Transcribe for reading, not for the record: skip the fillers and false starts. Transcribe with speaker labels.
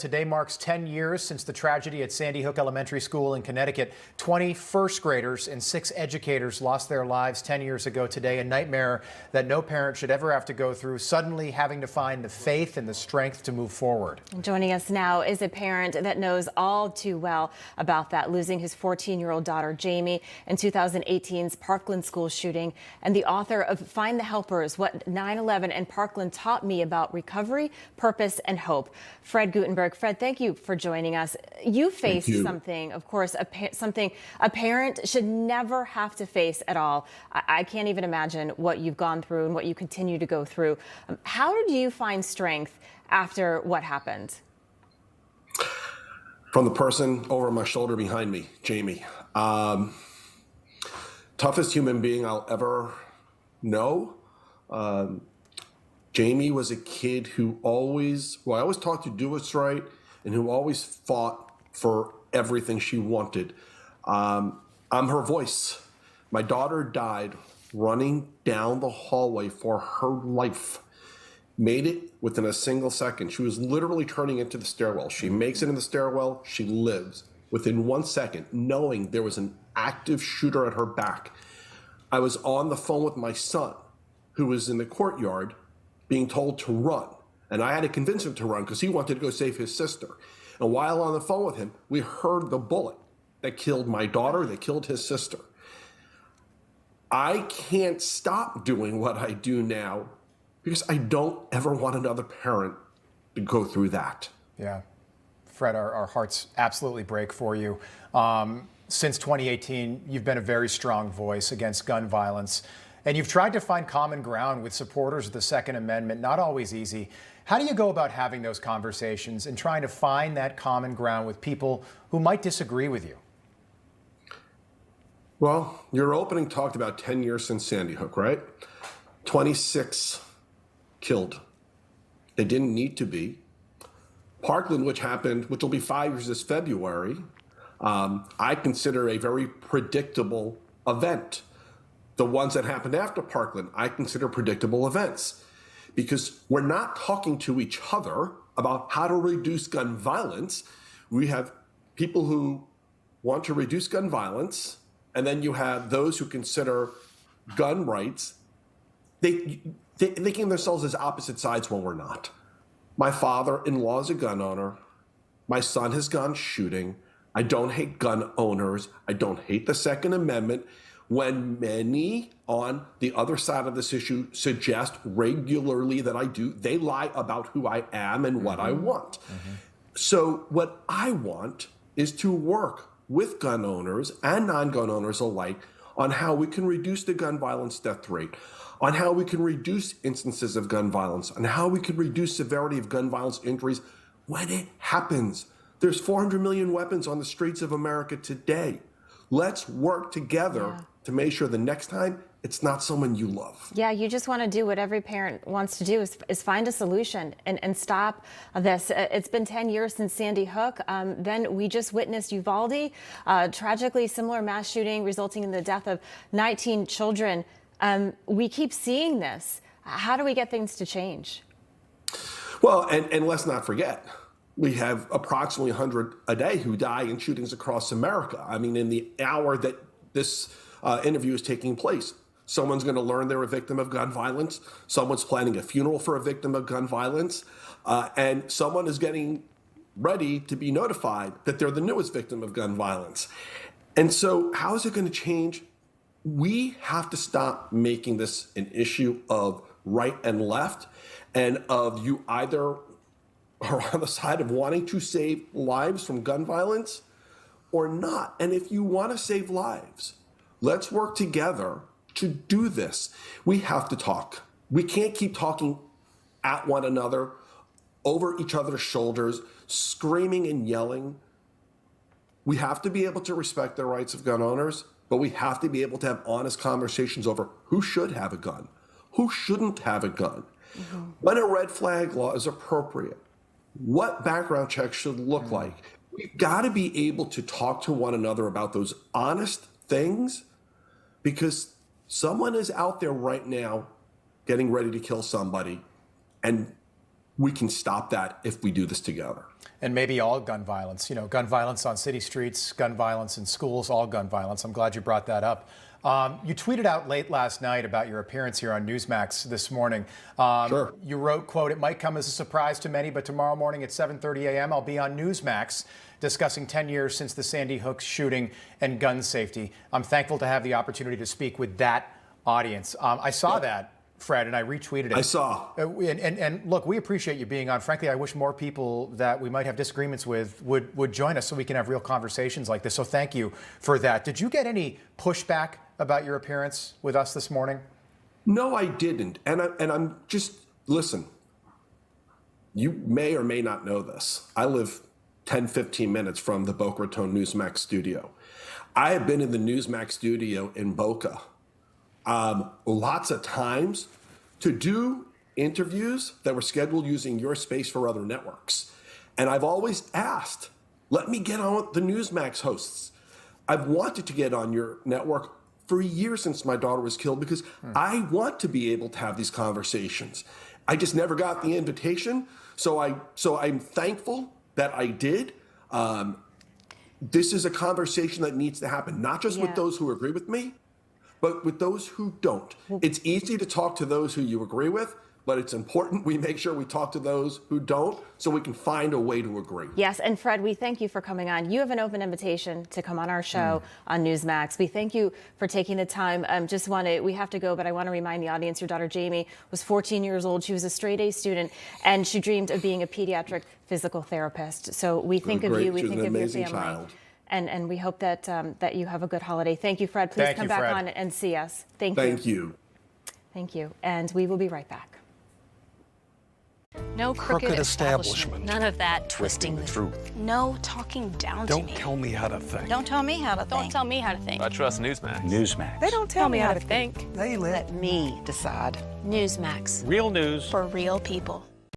Speaker 1: Today marks 10 years since the tragedy at Sandy Hook Elementary School in Connecticut. 20 first graders and 6 educators lost their lives 10 years ago today. A nightmare that no parent should ever have to go through, suddenly having to find the faith and the strength to move forward.
Speaker 2: Joining us now is a parent that knows all too well about that, losing his 14-year-old daughter, Jamie, in 2018's Parkland school shooting, and the author of Find the Helpers, What 9/11 and Parkland Taught Me About Recovery, Purpose, and Hope. Fred Guttenberg. Fred, thank you for joining us. You faced something, of course, something a parent should never have to face at all. I can't even imagine what you've gone through and what you continue to go through. How did you find strength after what happened?
Speaker 3: From the person over my shoulder behind me, Jamie. Toughest human being I'll ever know. Jamie was a kid who I always taught to do what's right, and who always fought for everything she wanted. I'm her voice. My daughter died running down the hallway for her life. Made it within a single second. She was literally turning into the stairwell. She makes it in the stairwell, she lives. Within 1 second, knowing there was an active shooter at her back. I was on the phone with my son, who was in the courtyard, being told to run. And I had to convince him to run because he wanted to go save his sister. And while on the phone with him, we heard the bullet that killed my daughter, that killed his sister. I can't stop doing what I do now because I don't ever want another parent to go through that.
Speaker 1: Yeah. Fred, our hearts absolutely break for you. Since 2018, you've been a very strong voice against gun violence. And you've tried to find common ground with supporters of the Second Amendment, not always easy. How do you go about having those conversations and trying to find that common ground with people who might disagree with you?
Speaker 3: Well, your opening talked about 10 years since Sandy Hook, right? 26 killed. They didn't need to be. Parkland, which will be 5 years this February, I consider a very predictable event. The ones that happened after Parkland, I consider predictable events, because we're not talking to each other about how to reduce gun violence. We have people who want to reduce gun violence, and then you have those who consider gun rights. They think of themselves as opposite sides when we're not. My father-in-law is a gun owner. My son has gone shooting. I don't hate gun owners. I don't hate the Second Amendment. When many on the other side of this issue suggest regularly that I do, they lie about who I am and what I want. So what I want is to work with gun owners and non-gun owners alike on how we can reduce the gun violence death rate, on how we can reduce instances of gun violence, on how we can reduce severity of gun violence injuries when it happens. There's 400 million weapons on the streets of America today. Let's work together to make sure the next time it's not someone you love.
Speaker 2: Yeah, you just want to do what every parent wants to do is find a solution and stop this. It's been 10 years since Sandy Hook. Then we just witnessed Uvalde, tragically similar mass shooting resulting in the death of 19 children. We keep seeing this. How do we get things to change?
Speaker 3: Well, and let's not forget, we have approximately 100 a day who die in shootings across America. I mean, in the hour that this interview is taking place, someone's going to learn they're a victim of gun violence. Someone's planning a funeral for a victim of gun violence. And someone is getting ready to be notified that they're the newest victim of gun violence. And so how is it going to change? We have to stop making this an issue of right and left, and of you either are on the side of wanting to save lives from gun violence or not. And if you want to save lives, let's work together to do this. We have to talk. We can't keep talking at one another, over each other's shoulders, screaming and yelling. We have to be able to respect the rights of gun owners, but we have to be able to have honest conversations over who should have a gun, who shouldn't have a gun, when a red flag law is appropriate, what background checks should look like. We've got to be able to talk to one another about those honest things, because someone is out there right now getting ready to kill somebody, and we can stop that if we do this together.
Speaker 1: And maybe all gun violence, gun violence on city streets, gun violence in schools, all gun violence. I'm glad you brought that up. You tweeted out late last night about your appearance here on Newsmax this morning.
Speaker 3: Sure.
Speaker 1: You wrote, quote, "It might come as a surprise to many, but tomorrow morning at 7:30 a.m. I'll be on Newsmax discussing 10 years since the Sandy Hook shooting and gun safety. I'm thankful to have the opportunity to speak with that audience." I saw that, Fred, and I retweeted it.
Speaker 3: I saw.
Speaker 1: And look, we appreciate you being on. Frankly, I wish more people that we might have disagreements with would join us so we can have real conversations like this. So thank you for that. Did you get any pushback about your appearance with us this morning?
Speaker 3: No, I didn't. And I'm just, listen, you may or may not know this. I live 10, 15 minutes from the Boca Raton Newsmax studio. I have been in the Newsmax studio in Boca lots of times to do interviews that were scheduled using your space for other networks. And I've always asked, let me get on the Newsmax hosts. I've wanted to get on your network for years since my daughter was killed because I want to be able to have these conversations. I just never got the invitation. So I'm thankful that I did. This is a conversation that needs to happen, not just with those who agree with me, but with those who don't. It's easy to talk to those who you agree with, but it's important we make sure we talk to those who don't so we can find a way to agree.
Speaker 2: Yes, and Fred, we thank you for coming on. You have an open invitation to come on our show on Newsmax. We thank you for taking the time. We have to go, but I want to remind the audience, your daughter Jamie was 14 years old. She was a straight A student, and she dreamed of being a pediatric physical therapist. So we think of you, we think of your family.
Speaker 3: Child.
Speaker 2: And we hope that that you have a good holiday. Thank you, Fred. Please come back on and see us. Thank you.
Speaker 3: Thank you.
Speaker 2: Thank you. And we will be right back.
Speaker 4: No crooked establishment.
Speaker 5: None of that twisting the truth. No talking down to me.
Speaker 4: Don't tell me how to think.
Speaker 5: Don't tell me how to think.
Speaker 6: Don't tell me how to think.
Speaker 7: I trust Newsmax.
Speaker 4: Newsmax.
Speaker 6: They don't tell me how to think.
Speaker 4: They let
Speaker 6: me decide.
Speaker 5: Newsmax.
Speaker 7: Real news
Speaker 5: For real people.